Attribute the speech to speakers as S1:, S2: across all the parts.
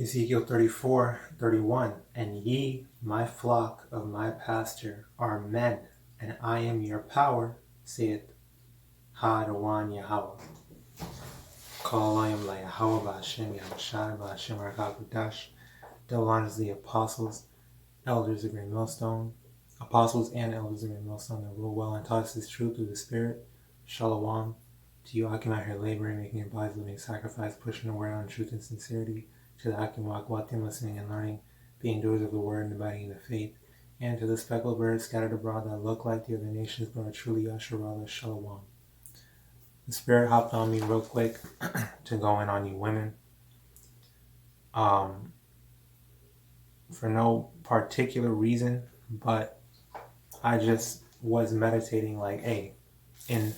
S1: Ezekiel 34:31. And ye, my flock of my pasture, are men, and I am your power, saith HALALYAM Yahawah. HALALYAM YAHAWAH BAHASHAM YAHAWASHI BAHASHAM QADASH. Double honors the apostles, elders of Great Millstone, apostles and elders of Great Millstone that rule well and taught us this truth through the Spirit. Shalom to you, Akim, out here laboring, making your bodies living sacrifice, pushing the word on truth and sincerity. To the Akim Wakwatim, listening and learning, being doers of the word and abiding in the faith. And to the speckled birds scattered abroad that look like the other nations but are truly Yasharallah. Shalom. The Spirit hopped on me real quick to go in on you women. For no particular reason, but I just was meditating like, hey, in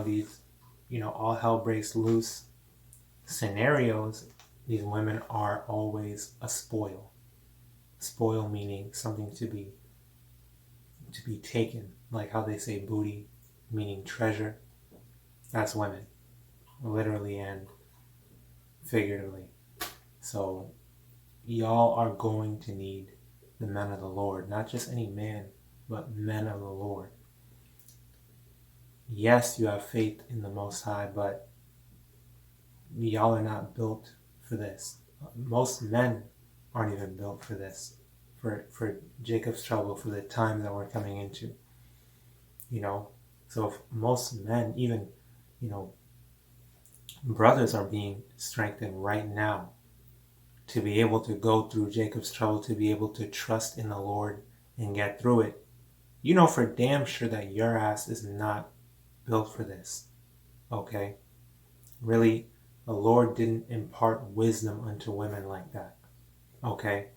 S1: these all hell breaks loose scenarios, these women are always a spoil. Spoil meaning something to be taken, like how they say booty meaning treasure. That's women, literally and figuratively. So y'all are going to need the men of the Lord, not just any man, but men of the Lord. Yes, you have faith in the Most High, but y'all are not built for this. Most men aren't even built for this, for Jacob's trouble, for the times that we're coming into. So if most men, even brothers, are being strengthened right now to be able to go through Jacob's trouble, to be able to trust in the Lord and get through it, for damn sure that your ass is not built for this. Okay? Really, the Lord didn't impart wisdom unto women like that. Okay?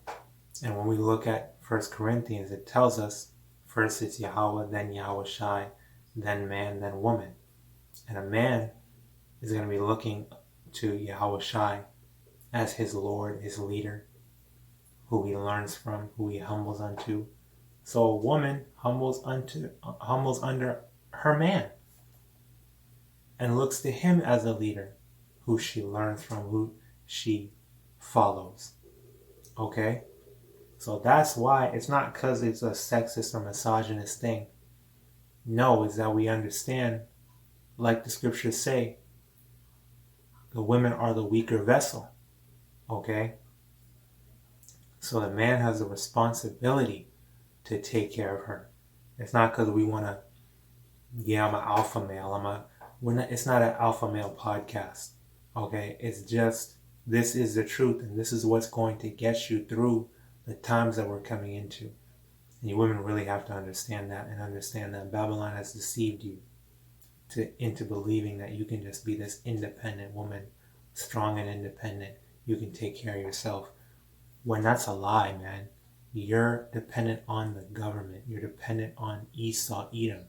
S1: And when we look at 1 Corinthians, it tells us first it's Yahawah, then YAHAWASHI, then man, then woman. And a man is going to be looking to YAHAWASHI as his Lord, his leader, who he learns from, who he humbles unto. So a woman humbles under her man and looks to him as a leader, who she learns from, who she follows. Okay? So that's why it's not because it's a sexist or misogynist thing. No, it's that we understand, like the scriptures say, the women are the weaker vessel. Okay? So the man has a responsibility to take care of her. It's not because we want to, I'm an alpha male. It's not an alpha male podcast. Okay? It's just, this is the truth, and this is what's going to get you through the times that we're coming into. And you women really have to understand that, and understand that Babylon has deceived you into believing that you can just be this independent woman, strong and independent. You can take care of yourself. When that's a lie, man. You're dependent on the government. You're dependent on Esau, Edom.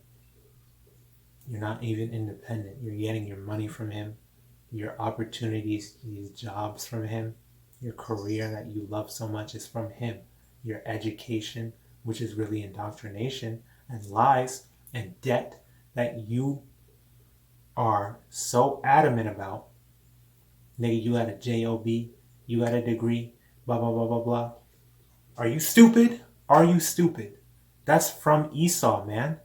S1: You're not even independent. You're getting your money from him, your opportunities, these jobs from him. Your career that you love so much is from him. Your education, which is really indoctrination and lies and debt that you are so adamant about. Nigga, you had a job, you had a degree, blah, blah, blah, blah, blah. Are you stupid? Are you stupid? That's from Esau, man.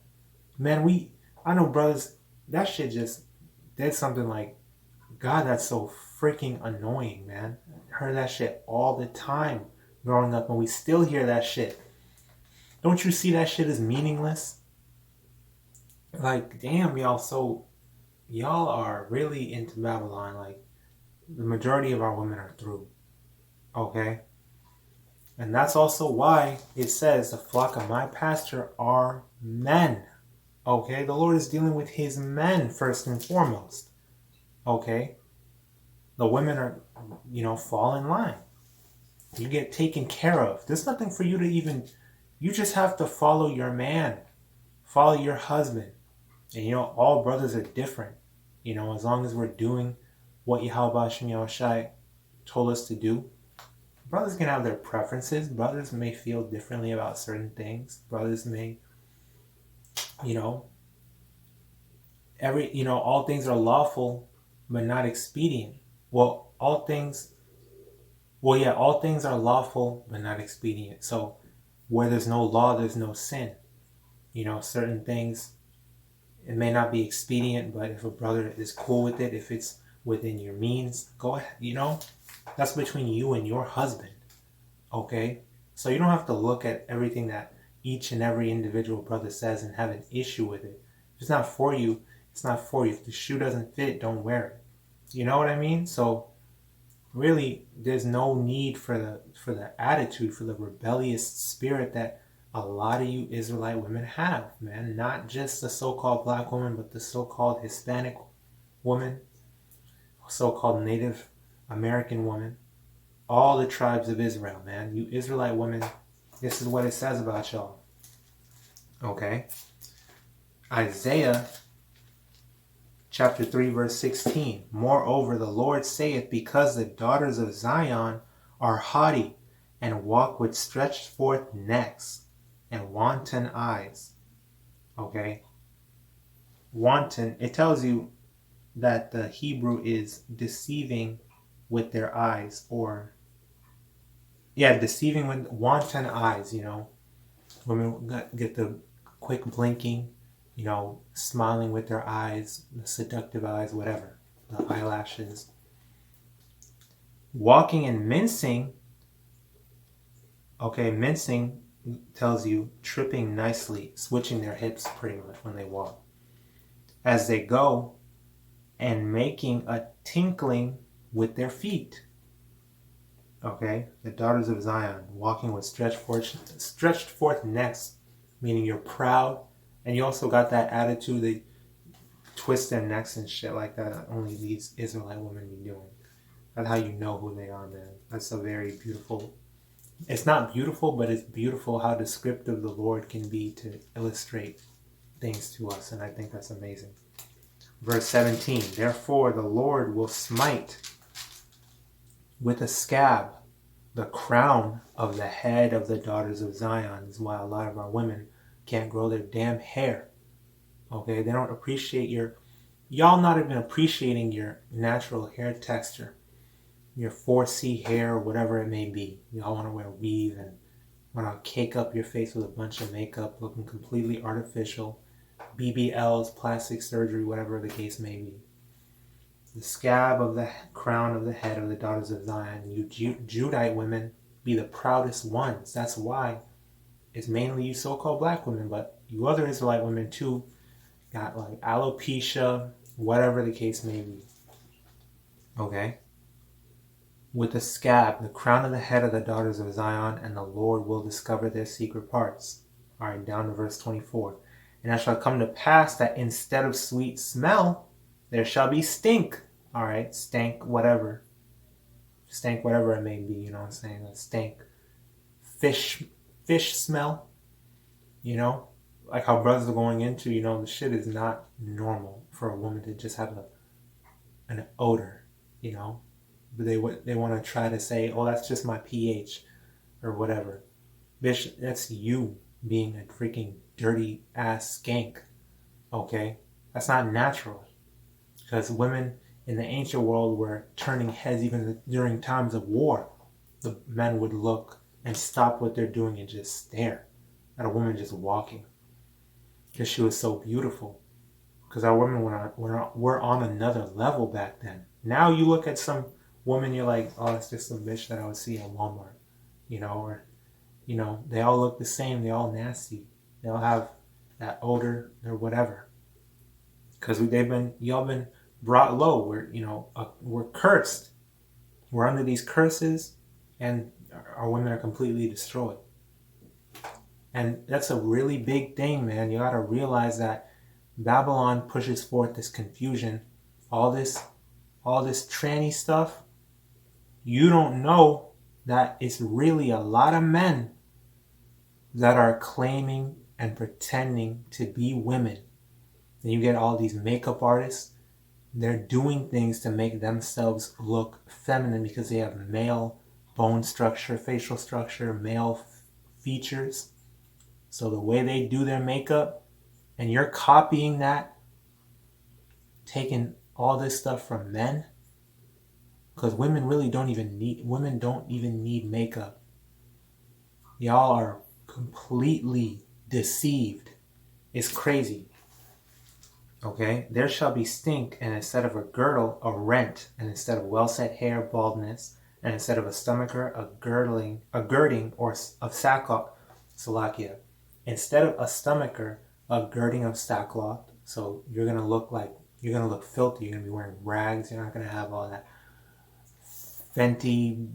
S1: Man, I know brothers, that shit just did something like, God, that's so freaking annoying, man. I heard that shit all the time growing up, and we still hear that shit. Don't you see that shit is meaningless? Like, damn, y'all are really into Babylon. Like, the majority of our women are through. Okay? And that's also why it says, the flock of my pasture are men. Okay? The Lord is dealing with his men first and foremost. Okay? The women are, fall in line. You get taken care of. There's nothing for you to even, you just have to follow your man. Follow your husband. And all brothers are different. As long as we're doing what YAHAWAH and YAHAWASHI told us to do. Brothers can have their preferences. Brothers may feel differently about certain things. Brothers may, all things are lawful, but not expedient. Well, all things Well, yeah, all things are lawful, but not expedient. So where there's no law, there's no sin. Certain things, it may not be expedient, but if a brother is cool with it, if it's within your means, go ahead. That's between you and your husband. Okay? So you don't have to look at everything that each and every individual brother says and have an issue with it. If it's not for you, it's not for you. If the shoe doesn't fit, don't wear it. You know what I mean? So really, there's no need for the attitude, for the rebellious spirit that a lot of you Israelite women have, man. Not just the so-called black woman, but the so-called Hispanic woman, so-called Native American woman, all the tribes of Israel, man. You Israelite women, this is what it says about y'all. Okay? Isaiah chapter 3, verse 16. Moreover, the Lord saith, because the daughters of Zion are haughty, and walk with stretched forth necks and wanton eyes. Okay? Wanton, it tells you that the Hebrew is deceiving with their eyes, or deceiving with wanton eyes. Women get the quick blinking, smiling with their eyes, the seductive eyes, whatever, the eyelashes. Walking and mincing. Okay, mincing tells you tripping nicely, switching their hips pretty much when they walk. As they go, and making a tinkling with their feet. Okay, the daughters of Zion, walking with stretched forth necks, meaning you're proud, and you also got that attitude, they twist their necks and shit like that. Only these Israelite women be doing. That's how you know who they are, man. That's a very beautiful. It's not beautiful, but it's beautiful how descriptive the Lord can be to illustrate things to us, and I think that's amazing. Verse 17, therefore the Lord will smite with a scab the crown of the head of the daughters of Zion. This is why a lot of our women can't grow their damn hair. Okay, they don't appreciate y'all not even appreciating your natural hair texture, your 4C hair, or whatever it may be. Y'all want to wear weave and want to cake up your face with a bunch of makeup, looking completely artificial. BBLs, plastic surgery, whatever the case may be. The scab of the crown of the head of the daughters of Zion. You Judite women be the proudest ones. That's why it's mainly you so-called black women, but you other Israelite women too got like alopecia, whatever the case may be. Okay? With the scab, the crown of the head of the daughters of Zion, and the Lord will discover their secret parts. Alright, down to verse 24. And it shall come to pass that instead of sweet smell, there shall be stink. Alright, stank, whatever. Stank, whatever it may be, you know what I'm saying? A stank. Fish smell. Like how brothers are going into, the shit is not normal for a woman to just have an odor, But they want to try to say, oh, that's just my pH or whatever. Bitch, that's you being a freaking dirty ass skank. Okay? That's not natural. Because women in the ancient world were turning heads even during times of war. The men would look and stop what they're doing and just stare at a woman just walking. Because she was so beautiful. Because our women were on another level back then. Now you look at some woman, you're like, oh, it's just some bitch that I would see at Walmart. Or they all look the same. They all nasty. They all have that odor or whatever. Because y'all been brought low. We're cursed. We're under these curses, and our women are completely destroyed. And that's a really big thing, man. You gotta realize that Babylon pushes forth this confusion, all this tranny stuff. You don't know that it's really a lot of men that are claiming and pretending to be women. And you get all these makeup artists. They're doing things to make themselves look feminine because they have male bone structure, facial structure, male features. So the way they do their makeup, and you're copying that, taking all this stuff from men, Because women don't even need makeup. Y'all are completely deceived. It's crazy. Okay? There shall be stink, and instead of a girdle, a rent, and instead of well-set hair, baldness, and instead of a stomacher, a girding or of sackcloth, salakia. Instead of a stomacher, a girding of sackcloth. So you're gonna look filthy. You're gonna be wearing rags. You're not gonna have all that Fenty,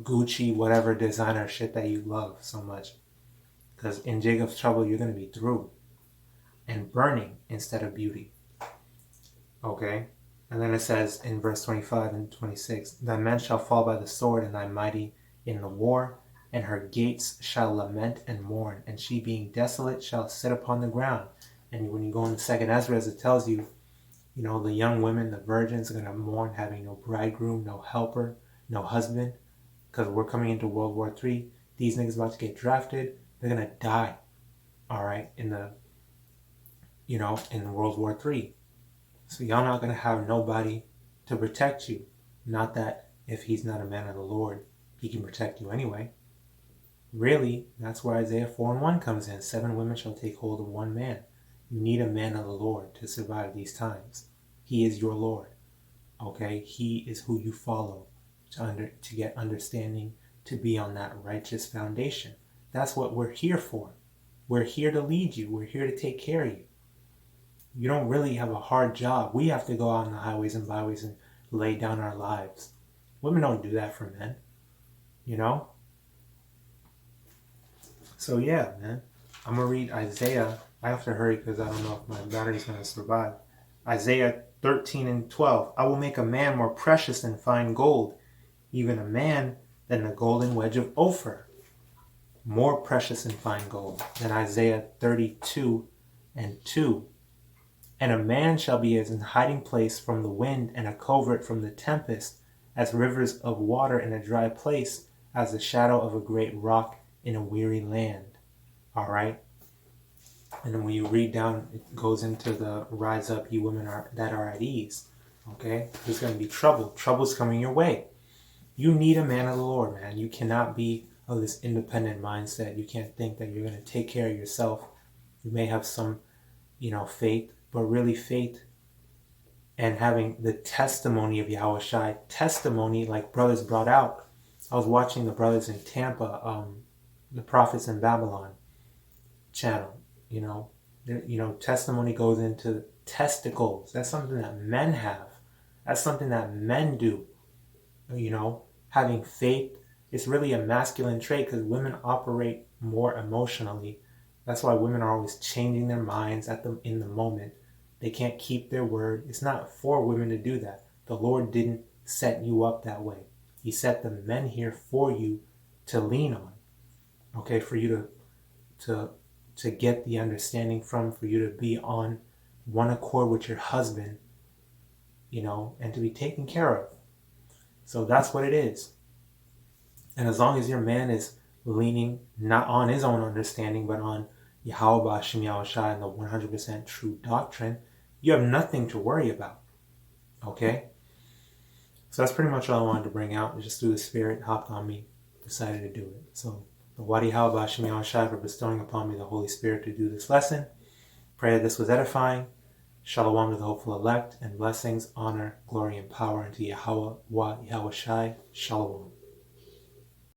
S1: Gucci, whatever designer shit that you love so much. Because in Jacob's trouble, you're gonna be through. And burning instead of beauty. Okay? And then it says in verse 25 and 26, thy men shall fall by the sword, and thy mighty in the war, and her gates shall lament and mourn, and she being desolate shall sit upon the ground. And when you go in the second Ezra, it tells you, the young women, the virgins, are going to mourn having no bridegroom, no helper, no husband, because we're coming into World War III. These niggas about to get drafted. They're going to die, all right, in World War III. So y'all not going to have nobody to protect you. Not that if he's not a man of the Lord, he can protect you anyway. Really, that's where Isaiah 4:1 comes in. 7 women shall take hold of one man. You need a man of the Lord to survive these times. He is your Lord. Okay? He is who you follow to get understanding, to be on that righteous foundation. That's what we're here for. We're here to lead you. We're here to take care of you. You don't really have a hard job. We have to go out on the highways and byways and lay down our lives. Women don't do that for men. So yeah, man. I'm going to read Isaiah. I have to hurry because I don't know if my battery's going to survive. Isaiah 13 and 12. I will make a man more precious than fine gold, even a man than the golden wedge of Ophir. More precious than fine gold than Isaiah 32 and 2. And a man shall be as an hiding place from the wind, and a covert from the tempest, as rivers of water in a dry place, as the shadow of a great rock in a weary land. All right? And then when you read down, it goes into the rise up, you women that are at ease. Okay? There's going to be trouble. Trouble's coming your way. You need a man of the Lord, man. You cannot be of this independent mindset. You can't think that you're going to take care of yourself. You may have some, faith, but really faith and having the testimony of YAHAWASHI, testimony like brothers brought out. I was watching the brothers in Tampa, the Prophets in Babylon channel. Testimony goes into testicles. That's something that men have. That's something that men do. Having faith is really a masculine trait because women operate more emotionally. That's why women are always changing their minds in the moment. They can't keep their word. It's not for women to do that. The Lord didn't set you up that way. He set the men here for you to lean on. Okay, for you to get the understanding from, for you to be on one accord with your husband, and to be taken care of. So that's what it is. And as long as your man is leaning not on his own understanding, but on YAHAWAH, BAHASHAM, YAHAWASHI, and the 100% true doctrine, you have nothing to worry about. Okay? So that's pretty much all I wanted to bring out. Just through the Spirit hopped on me, decided to do it. So the YAHAWAH, BAHASHAM, YAHAWASHI for bestowing upon me the Holy Spirit to do this lesson. Pray that this was edifying. Shalom to the hopeful elect, and blessings, honor, glory, and power unto YAHAWAH, YAHAWASHI. Shalom.